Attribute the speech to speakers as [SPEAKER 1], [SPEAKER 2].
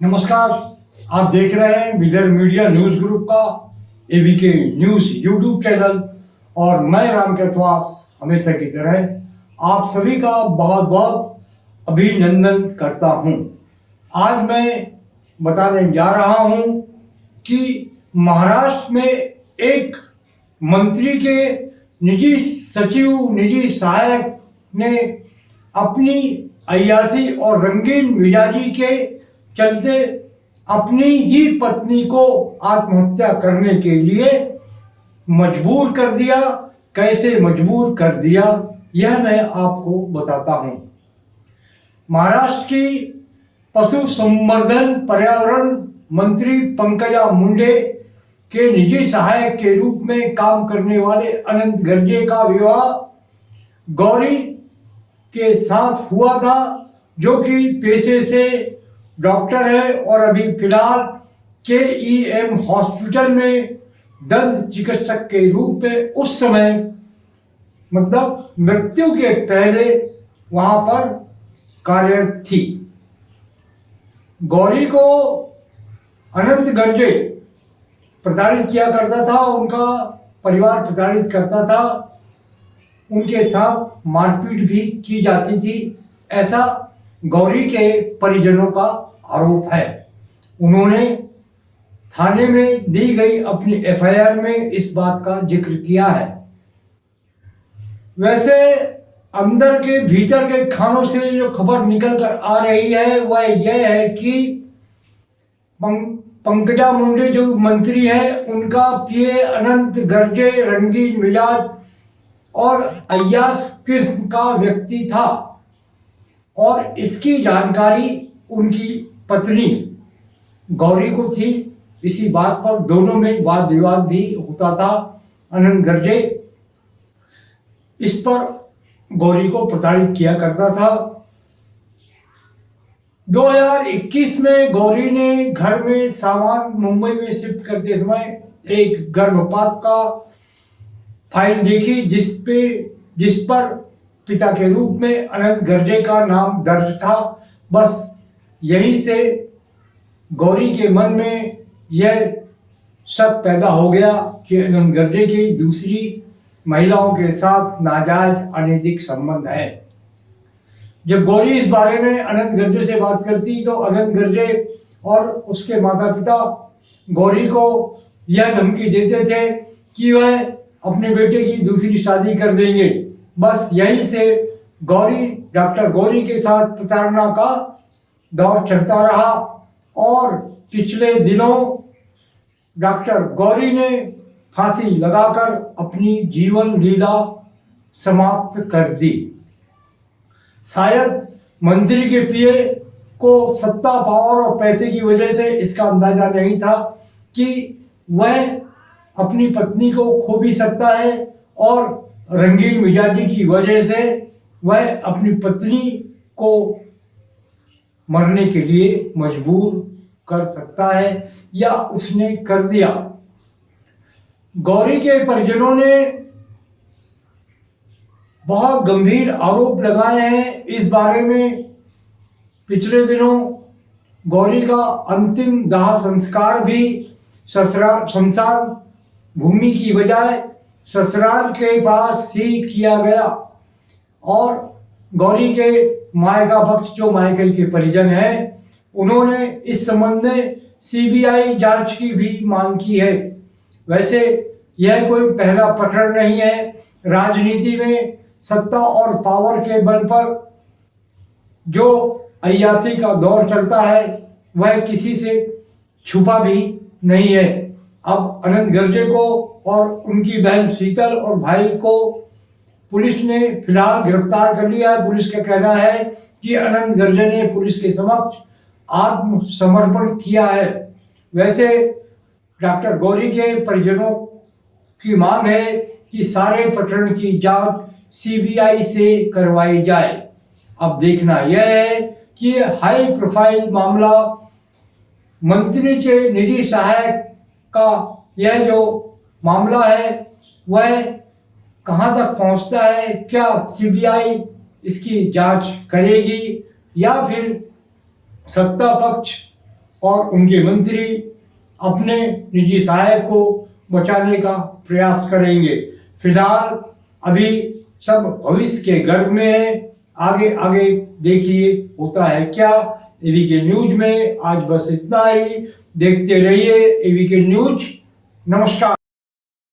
[SPEAKER 1] नमस्कार। आप देख रहे हैं विदर्भ मीडिया न्यूज ग्रुप का एबीके न्यूज यूट्यूब चैनल और मैं राम कैथवास हमेशा की तरह आप सभी का बहुत बहुत अभिनंदन करता हूं। आज मैं बताने जा रहा हूं कि महाराष्ट्र में एक मंत्री के निजी सचिव निजी सहायक ने अपनी अय्यासी और रंगीन मिजाजी के चलते अपनी ही पत्नी को आत्महत्या करने के लिए मजबूर कर दिया। कैसे मजबूर कर दिया यह मैं आपको बताता हूं। महाराष्ट्र की पशु संवर्धन पर्यावरण मंत्री पंकजा मुंडे के निजी सहायक के रूप में काम करने वाले अनंत गर्जे का विवाह गौरी के साथ हुआ था, जो कि पेशे से डॉक्टर है और अभी फिलहाल KEM हॉस्पिटल में दंत चिकित्सक के रूप में उस समय मतलब मृत्यु के पहले वहां पर कार्यरत थी। गौरी को अनंत गर्जे प्रताड़ित किया करता था, उनका परिवार प्रताड़ित करता था, उनके साथ मारपीट भी की जाती थी, ऐसा गौरी के परिजनों का आरोप है। उन्होंने थाने में दी गई अपनी FIR में इस बात का जिक्र किया है। वैसे अंदर के भीतर के खानों से जो खबर निकल कर आ रही है वह यह है कि पंकजा मुंडे जो मंत्री है उनका PA अनंत गर्जे रंगीन मिजाज और अय्यास किस्म का व्यक्ति था और इसकी जानकारी उनकी पत्नी गौरी को थी। इसी बात पर दोनों में वाद विवाद भी होता था। अनंत गर्जे इस पर गौरी को प्रताड़ित किया करता था। 2021 में गौरी ने घर में सामान मुंबई में शिफ्ट करते समय एक गर्भपात का फाइल देखी जिस पर पिता के रूप में अनंत गर्जे का नाम दर्ज था। बस यही से गौरी के मन में यह शक पैदा हो गया कि अनंत गर्जे की दूसरी महिलाओं के साथ नाजायज अनैतिक संबंध है। जब गौरी इस बारे में अनंत गर्जे से बात करती तो अनंत गर्जे और उसके माता पिता गौरी को यह धमकी देते थे कि वह अपने बेटे की दूसरी शादी कर देंगे। बस यहीं से डॉक्टर गौरी के साथ प्रताड़ना का दौर चलता रहा और पिछले दिनों डॉक्टर गौरी ने फांसी लगाकर अपनी जीवन लीला समाप्त कर दी। शायद मंत्री के PA को सत्ता, पावर और पैसे की वजह से इसका अंदाजा नहीं था कि वह अपनी पत्नी को खो भी सकता है और रंगीन मिजाजी की वजह से वह अपनी पत्नी को मरने के लिए मजबूर कर सकता है या उसने कर दिया। गौरी के परिजनों ने बहुत गंभीर आरोप लगाए हैं इस बारे में। पिछले दिनों गौरी का अंतिम दाह संस्कार भी शमशान भूमि की बजाय ससुराल के पास ही किया गया और गौरी के मायका पक्ष जो माइकल के परिजन हैं उन्होंने इस संबंध में CBI जांच की भी मांग की है। वैसे यह कोई पहला प्रकरण नहीं है। राजनीति में सत्ता और पावर के बल पर जो अय्यासी का दौर चलता है वह किसी से छुपा भी नहीं है। अब अनंत गर्जे को और उनकी बहन शीतल और भाई को पुलिस ने फिलहाल गिरफ्तार कर लिया है। पुलिस का कहना है कि अनंत गर्जे ने पुलिस के समक्ष आत्मसमर्पण किया है। वैसे डॉक्टर गौरी के परिजनों की मांग है कि सारे प्रकरण की जांच CBI से करवाई जाए। अब देखना यह है कि हाई प्रोफाइल मामला मंत्री के निजी सहायक का यह जो मामला है वह कहां तक पहुंचता है। क्या CBI इसकी जांच करेगी या फिर सत्ता पक्ष और उनके मंत्री अपने निजी सहायक को बचाने का प्रयास करेंगे। फिलहाल अभी सब भविष्य के गर्भ में है, आगे आगे देखिए होता है क्या। एवीके न्यूज में आज बस इतना ही। देखते रहिए एवीके न्यूज। नमस्कार।